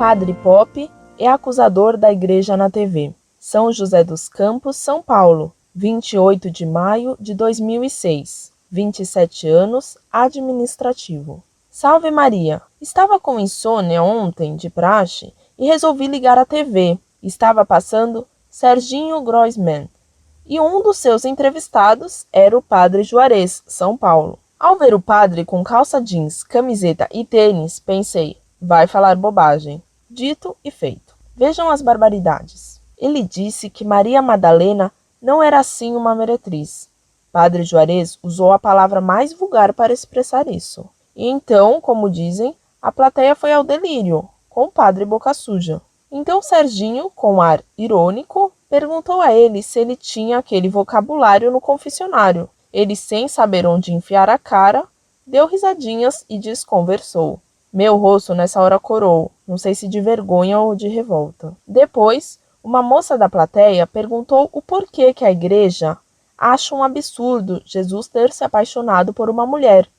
Padre Pop é acusador da igreja na TV. São José dos Campos, São Paulo, 28 de maio de 2006, 27 anos, administrativo. Salve Maria! Estava com insônia ontem, de praxe, e resolvi ligar a TV. Estava passando Serginho Groisman, e um dos seus entrevistados era o Padre Juarez, São Paulo. Ao ver o padre com calça jeans, camiseta e tênis, pensei, vai falar bobagem. Dito e feito. Vejam as barbaridades. Ele disse que Maria Madalena não era assim uma meretriz. Padre Juarez usou a palavra mais vulgar para expressar isso. E então, como dizem, a plateia foi ao delírio, com o padre boca suja. Então Serginho, com ar irônico, perguntou a ele se ele tinha aquele vocabulário no confessionário. Ele, sem saber onde enfiar a cara, deu risadinhas e desconversou. Meu rosto nessa hora corou, não sei se de vergonha ou de revolta. Depois, uma moça da plateia perguntou o porquê que a igreja acha um absurdo Jesus ter se apaixonado por uma mulher,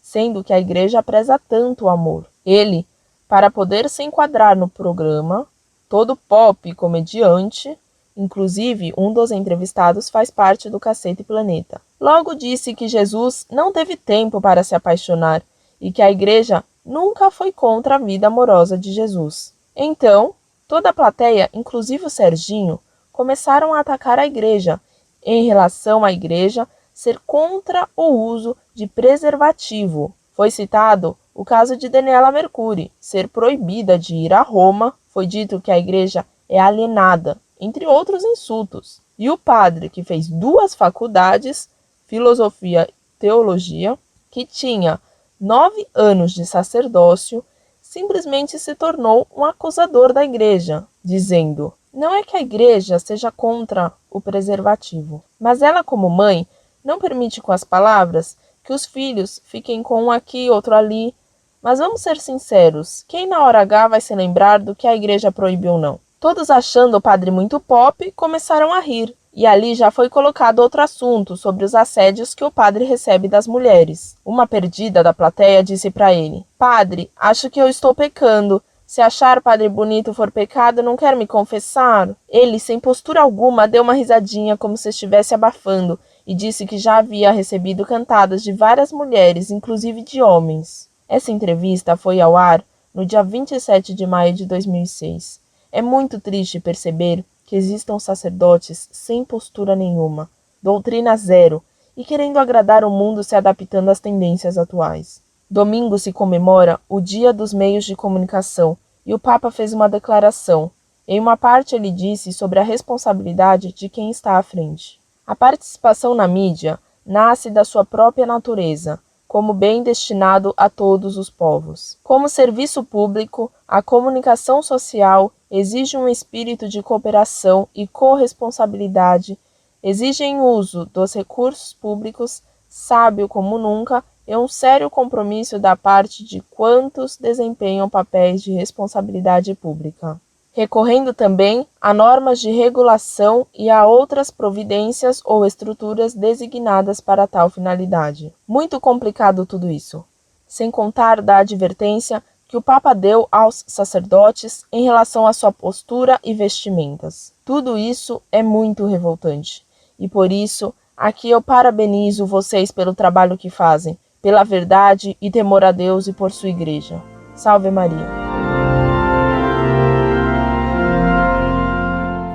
sendo que a igreja preza tanto o amor. Ele, para poder se enquadrar no programa, todo pop comediante, inclusive um dos entrevistados faz parte do Cacete Planeta, logo disse que Jesus não teve tempo para se apaixonar e que a igreja nunca foi contra a vida amorosa de Jesus. Então, toda a plateia, inclusive o Serginho, começaram a atacar a igreja, em relação à igreja ser contra o uso de preservativo. Foi citado o caso de Daniela Mercury, ser proibida de ir a Roma, foi dito que a igreja é alienada, entre outros insultos. E o padre, que fez 2 faculdades, filosofia e teologia, que tinha 9 anos de sacerdócio, simplesmente se tornou um acusador da igreja, dizendo: não é que a igreja seja contra o preservativo, mas ela, como mãe, não permite com as palavras que os filhos fiquem com um aqui, outro ali. Mas vamos ser sinceros, quem na hora H vai se lembrar do que a igreja proíbe ou não? Todos, achando o padre muito pop, começaram a rir. E ali já foi colocado outro assunto sobre os assédios que o padre recebe das mulheres. Uma perdida da plateia disse para ele: padre, acho que eu estou pecando. Se achar padre bonito for pecado, não quer me confessar? Ele, sem postura alguma, deu uma risadinha como se estivesse abafando e disse que já havia recebido cantadas de várias mulheres, inclusive de homens. Essa entrevista foi ao ar no dia 27 de maio de 2006. É muito triste perceber que existam sacerdotes sem postura nenhuma, doutrina zero e querendo agradar o mundo se adaptando às tendências atuais. Domingo se comemora o Dia dos Meios de Comunicação e o Papa fez uma declaração. Em uma parte ele disse sobre a responsabilidade de quem está à frente. A participação na mídia nasce da sua própria natureza, como bem destinado a todos os povos. Como serviço público, a comunicação social exige um espírito de cooperação e corresponsabilidade, exigem uso dos recursos públicos, sábio como nunca, e um sério compromisso da parte de quantos desempenham papéis de responsabilidade pública. Recorrendo também a normas de regulação e a outras providências ou estruturas designadas para tal finalidade. Muito complicado tudo isso, sem contar da advertência que o Papa deu aos sacerdotes em relação à sua postura e vestimentas. Tudo isso é muito revoltante, e por isso, aqui eu parabenizo vocês pelo trabalho que fazem, pela verdade e temor a Deus e por sua igreja. Salve Maria!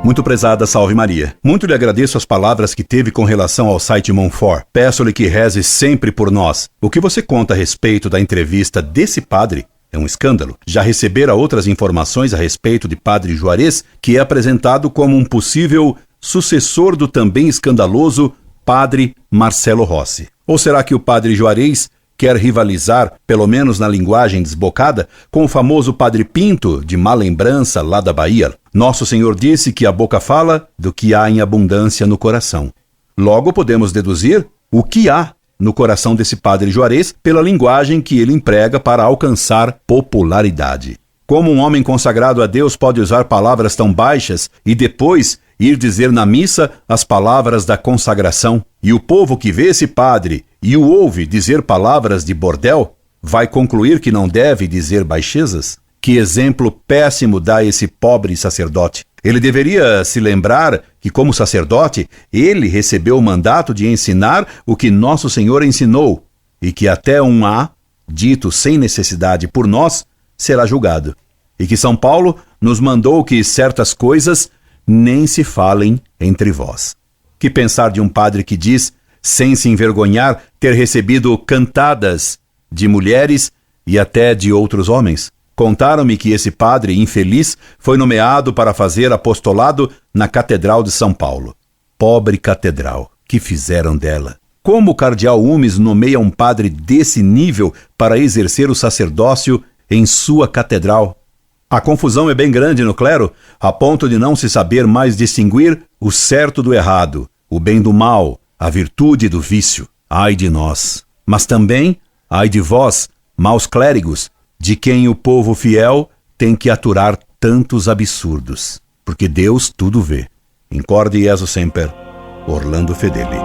Muito prezada Salve Maria, muito lhe agradeço as palavras que teve com relação ao site Monfort. Peço-lhe que reze sempre por nós. O que você conta a respeito da entrevista desse padre é um escândalo. Já recebera outras informações a respeito de Padre Juarez, que é apresentado como um possível sucessor do também escandaloso Padre Marcelo Rossi. Ou será que o Padre Juarez quer rivalizar, pelo menos na linguagem desbocada, com o famoso Padre Pinto, de má lembrança lá da Bahia? Nosso Senhor disse que a boca fala do que há em abundância no coração. Logo podemos deduzir o que há no coração desse Padre Juarez pela linguagem que ele emprega para alcançar popularidade. Como um homem consagrado a Deus pode usar palavras tão baixas e depois ir dizer na missa as palavras da consagração? E o povo que vê esse padre e o ouve dizer palavras de bordel, vai concluir que não deve dizer baixezas? Que exemplo péssimo dá esse pobre sacerdote. Ele deveria se lembrar que, como sacerdote, ele recebeu o mandato de ensinar o que nosso Senhor ensinou, e que até um A, dito sem necessidade por nós, será julgado. E que São Paulo nos mandou que certas coisas nem se falem entre vós. Que pensar de um padre que diz, sem se envergonhar, ter recebido cantadas de mulheres e até de outros homens? Contaram-me que esse padre infeliz foi nomeado para fazer apostolado na Catedral de São Paulo. Pobre catedral, que fizeram dela? Como o cardeal Umes nomeia um padre desse nível para exercer o sacerdócio em sua catedral? A confusão é bem grande no clero, a ponto de não se saber mais distinguir o certo do errado, o bem do mal, a virtude do vício. Ai de nós! Mas também, ai de vós, maus clérigos, de quem o povo fiel tem que aturar tantos absurdos, porque Deus tudo vê. Incorde Jesus Semper, Orlando Fedeli.